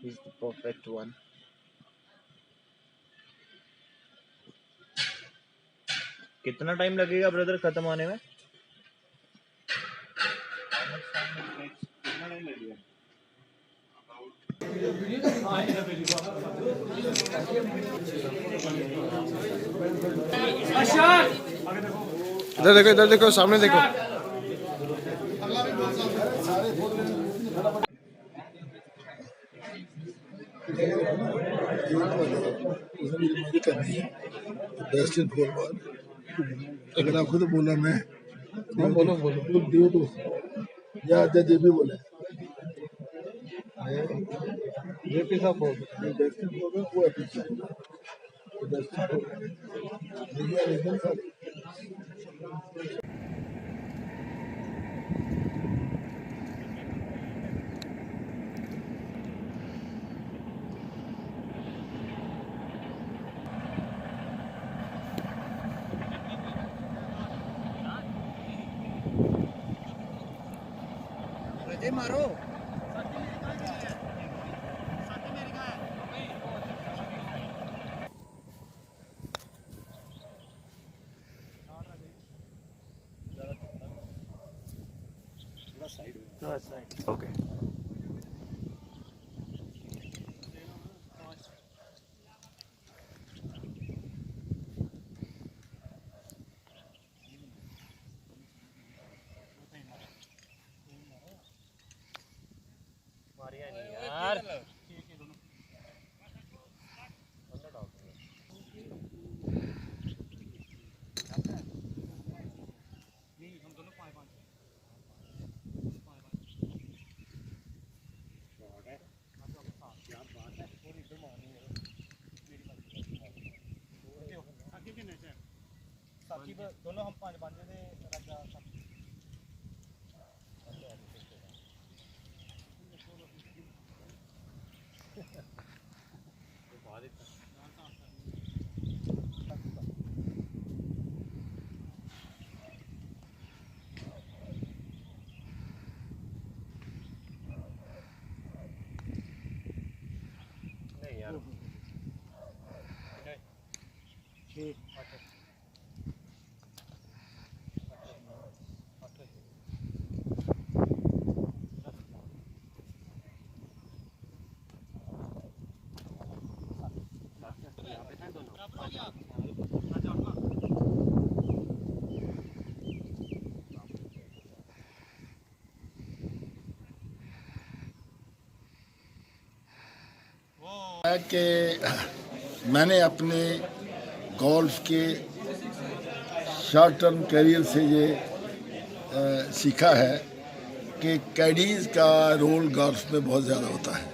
He's the perfect one. कितना time लगेगा brother खत्म होने में? इधर देखो सामने देखो। अगर आपको तो बोला मैं बोलो दियो तो या जे भी बोले ये कैसा बोल वो एपिसोड मारो ओके यार दोनों हम 5 बांधे थे राजा नहीं यार कि मैंने अपने गोल्फ के शॉर्ट टर्म करियर से ये सीखा है कि कैडीज़ का रोल गोल्फ में बहुत ज़्यादा होता है।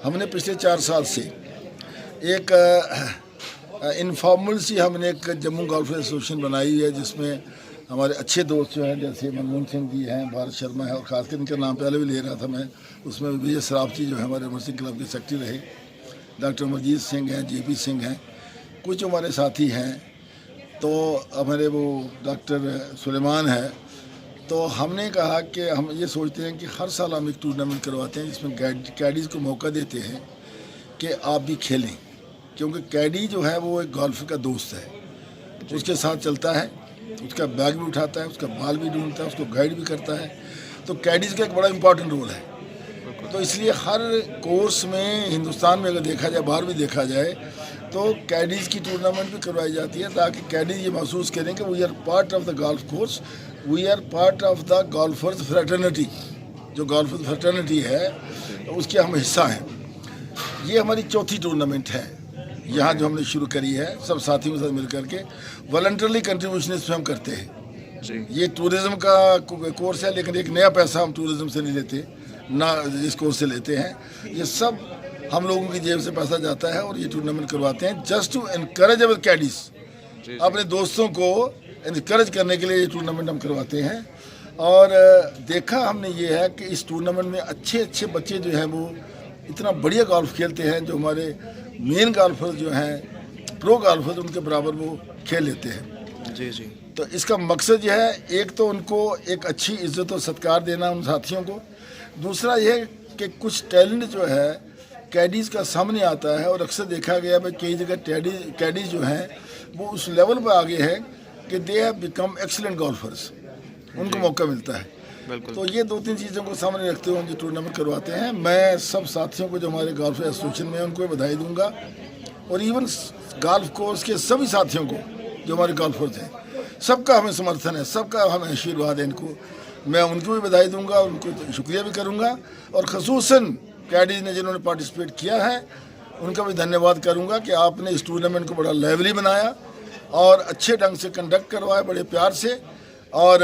हमने पिछले 4 साल से एक इनफॉर्मल सी हमने एक जम्मू गोल्फ एसोसिएशन बनाई है, जिसमें हमारे अच्छे दोस्त जो हैं, जैसे मनमोहन सिंह जी हैं, भारत शर्मा है, और खासकर इनका नाम पहले भी ले रहा था मैं, उसमें विजय सरावती जो है हमारे अमर सिंह क्लब के सेक्रेटरी रहे, डॉक्टर अमरजीत सिंह हैं, जेपी सिंह हैं, कुछ हमारे साथी हैं, तो हमारे वो डॉक्टर सुलेमान है। तो हमने कहा कि हम ये सोचते हैं कि हर साल हम एक टूर्नामेंट करवाते हैं जिसमें कैडीज़ को मौका देते हैं कि आप भी खेलें, क्योंकि कैडी जो है वो एक गोल्फ का दोस्त है, उसके साथ चलता है, उसका बैग भी उठाता है, उसका बाल भी ढूंढता है, उसको गाइड भी करता है। तो कैडीज़ का एक बड़ा इम्पॉर्टेंट रोल है। तो इसलिए हर कोर्स में हिंदुस्तान में अगर देखा जाए, बाहर भी देखा जाए, तो कैडीज़ की टूर्नामेंट भी करवाई जाती है, ताकि कैडीज़ ये महसूस करें कि we are part of the golf course, we are part of the golfers fraternity. जो गोल्फर्स फ्रेटर्निटी है उसके हम हिस्सा हैं। ये हमारी चौथी टूर्नामेंट है यहाँ जो हमने शुरू करी है, सब साथियों के साथ मिल करके वॉलंटरली कंट्रीब्यूशन इसमें हम करते हैं। ये टूरिज़्म का कोर्स है, लेकिन एक नया पैसा हम टूरिज़्म से नहीं लेते ना, इस कोर्स से लेते हैं। ये सब हम लोगों की जेब से पैसा जाता है और ये टूर्नामेंट करवाते हैं just to encourage our caddies. अपने दोस्तों को इनकरेज करने के लिए ये टूर्नामेंट हम करवाते हैं। और देखा हमने ये है कि इस टूर्नामेंट में अच्छे अच्छे बच्चे जो हैं वो इतना बढ़िया गोल्फ खेलते हैं, जो हमारे मेन गोल्फर्स जो हैं, प्रो गोल्फर्स, उनके बराबर वो खेल लेते हैं। जी जी। तो इसका मकसद यह है, एक तो उनको एक अच्छी इज्जत और सत्कार देना उन साथियों को, दूसरा यह कि कुछ टैलेंट जो है कैडीज का सामने आता है, और अक्सर देखा गया है कई जगह कैडीज जो हैं वो उस लेवल पर आगे हैं कि they have become excellent golfer's, उनको मौका मिलता है। तो ये 2-3 चीज़ों को सामने रखते हुए हम जो टूर्नामेंट करवाते हैं, मैं सब साथियों को जो हमारे गोल्फ एसोसिएशन में उनको बधाई दूंगा, और इवन गोल्फ कोर्स के सभी साथियों को जो हमारे गोल्फर्स हैं, सबका हमें समर्थन है, सबका हमें आशीर्वाद है। इनको मैं उनको भी बधाई दूंगा, उनको शुक्रिया भी करूंगा, और खसूसन कैडीज ने जिन्होंने पार्टिसिपेट किया है उनका भी धन्यवाद करूंगा कि आपने इस टूर्नामेंट को बड़ा लेवली बनाया और अच्छे ढंग से कंडक्ट करवाया, बड़े प्यार से, और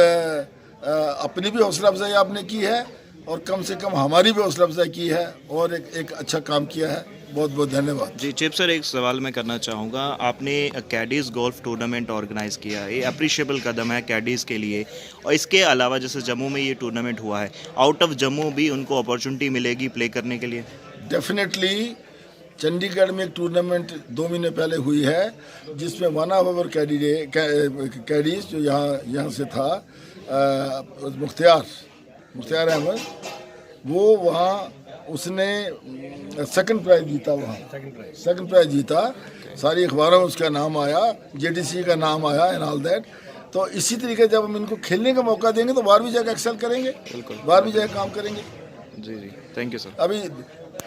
अपनी भी हौसला अफजाई आपने की है, और कम से कम हमारी भी हौसला अफजाई की है, और एक अच्छा काम किया है। बहुत बहुत धन्यवाद जी। चिप सर, एक सवाल मैं करना चाहूँगा, आपने कैडीज़ गोल्फ टूर्नामेंट ऑर्गेनाइज़ किया, ये अप्रिशिएबल कदम है कैडीज़ के लिए, और इसके अलावा जैसे जम्मू में ये टूर्नामेंट हुआ है, आउट ऑफ जम्मू भी उनको अपॉर्चुनिटी मिलेगी प्ले करने के लिए? डेफिनेटली चंडीगढ़ में एक टूर्नामेंट 2 महीने पहले हुई है, जिसमें वन ऑफ आवर कैडीज जो यहाँ से था, मुख्तियार अहमद, वो वहाँ उसने सेकंड प्राइज जीता, वहाँ सेकंड प्राइज जीता। सारी अखबारों में उसका नाम आया, JDC का नाम आया एंड ऑल दैट। तो इसी तरीके जब हम इनको खेलने का मौका देंगे तो बाहर भी जाकर एक्सेल करेंगे, बाहर भी जाकर काम करेंगे। जी जी, थैंक यू सर। अभी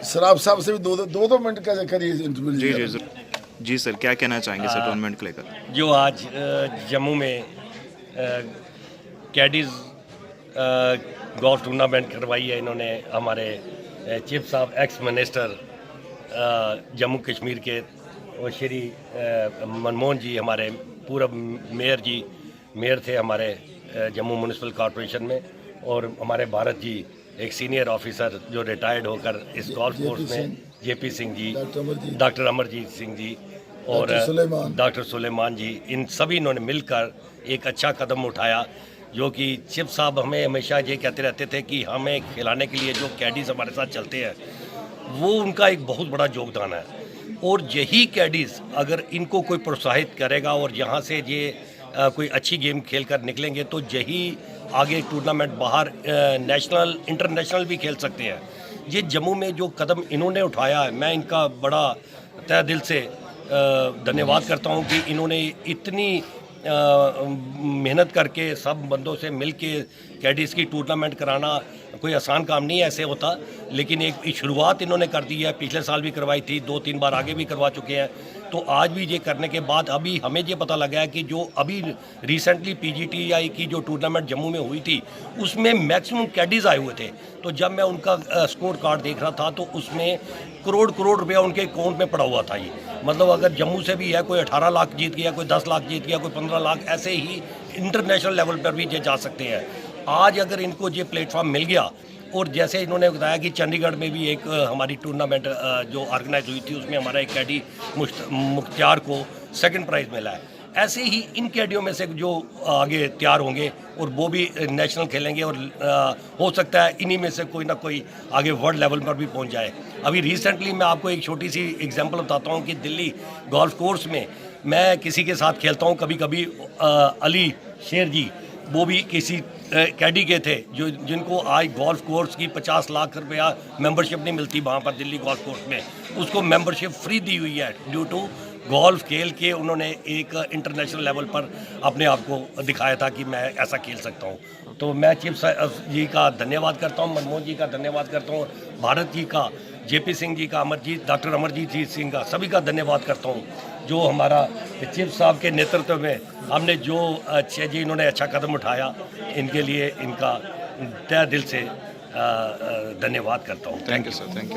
सराब साहब से भी दो मिनट का करिए इंटरव्यू। जी सर, क्या कहना चाहेंगे सर टूर्नामेंट को लेकर? जो आज जम्मू में कैडीज गोल्फ टूर्नामेंट करवाई है इन्होंने, हमारे चीफ साहब एक्स मिनिस्टर जम्मू कश्मीर के, और श्री मनमोहन जी हमारे पूर्व मेयर थे हमारे जम्मू म्यूनिसिपल कॉरपोरेशन में, और हमारे भारत जी एक सीनियर ऑफिसर जो रिटायर्ड होकर इस गोल्फ कोर्स में, JP सिंह जी, डॉक्टर अमरजीत सिंह जी और डॉक्टर सुलेमान जी, इन सभी इन्होंने मिलकर एक अच्छा कदम उठाया। जो कि चिप साहब हमें हमेशा ये कहते रहते थे कि हमें खिलाने के लिए जो कैडीज़ हमारे साथ चलते हैं वो उनका एक बहुत बड़ा योगदान है, और यही कैडीज़ अगर इनको कोई प्रोत्साहित करेगा और यहाँ से ये कोई अच्छी गेम खेल कर निकलेंगे तो यही आगे टूर्नामेंट बाहर नेशनल इंटरनेशनल भी खेल सकते हैं। ये जम्मू में जो कदम इन्होंने उठाया है, मैं इनका बड़ा तहे दिल से धन्यवाद करता हूँ कि इन्होंने इतनी मेहनत करके सब बंदों से मिल के कैडीज़ की टूर्नामेंट कराना कोई आसान काम नहीं ऐसे होता, लेकिन एक शुरुआत इन्होंने कर दी है। पिछले साल भी करवाई थी, 2-3 बार आगे भी करवा चुके हैं, तो आज भी ये करने के बाद अभी हमें ये पता लगा है कि जो अभी रिसेंटली PGTI की जो टूर्नामेंट जम्मू में हुई थी उसमें मैक्सिमम कैडीज़ आए हुए थे। तो जब मैं उनका स्कोर कार्ड देख रहा था तो उसमें करोड़ रुपया उनके अकाउंट में पड़ा हुआ था। ये मतलब अगर जम्मू से भी है, कोई 18 लाख जीत गया, कोई 10 लाख जीत गया, कोई 15 लाख, ऐसे ही इंटरनेशनल लेवल पर भी ये जा सकते हैं। आज अगर इनको ये प्लेटफॉर्म मिल गया, और जैसे इन्होंने बताया कि चंडीगढ़ में भी एक हमारी टूर्नामेंट जो ऑर्गेनाइज हुई थी उसमें हमारा एक कैडी मुख्तियार को सेकंड प्राइज़ मिला है, ऐसे ही इन कैडियों में से जो आगे तैयार होंगे और वो भी नेशनल खेलेंगे, और हो सकता है इन्हीं में से कोई ना कोई आगे वर्ल्ड लेवल पर भी पहुंच जाए। अभी रिसेंटली मैं आपको एक छोटी सी एग्जांपल बताता हूं कि दिल्ली गोल्फ कोर्स में मैं किसी के साथ खेलता हूं कभी कभी, अली शेर जी, वो भी किसी कैडी के थे जिनको आज गोल्फ कोर्स की 50 लाख रुपया मेंबरशिप नहीं मिलती वहाँ पर दिल्ली गोल्फ कोर्स में, उसको मेंबरशिप फ्री दी हुई है ड्यू टू गोल्फ खेल के उन्होंने एक इंटरनेशनल लेवल पर अपने आप को दिखाया था कि मैं ऐसा खेल सकता हूँ। तो मैं चीफ जी का धन्यवाद करता हूँ, मनमोहन जी का धन्यवाद करता हूँ, भारत जी का, JP सिंह जी का, डॉक्टर अमरजीत सिंह का, सभी का धन्यवाद करता हूँ। जो हमारा चीफ साहब के नेतृत्व में हमने जो अच्छे जी इन्होंने अच्छा कदम उठाया, इनके लिए इनका तहे दिल से धन्यवाद करता हूँ। Thank you sir, thank you.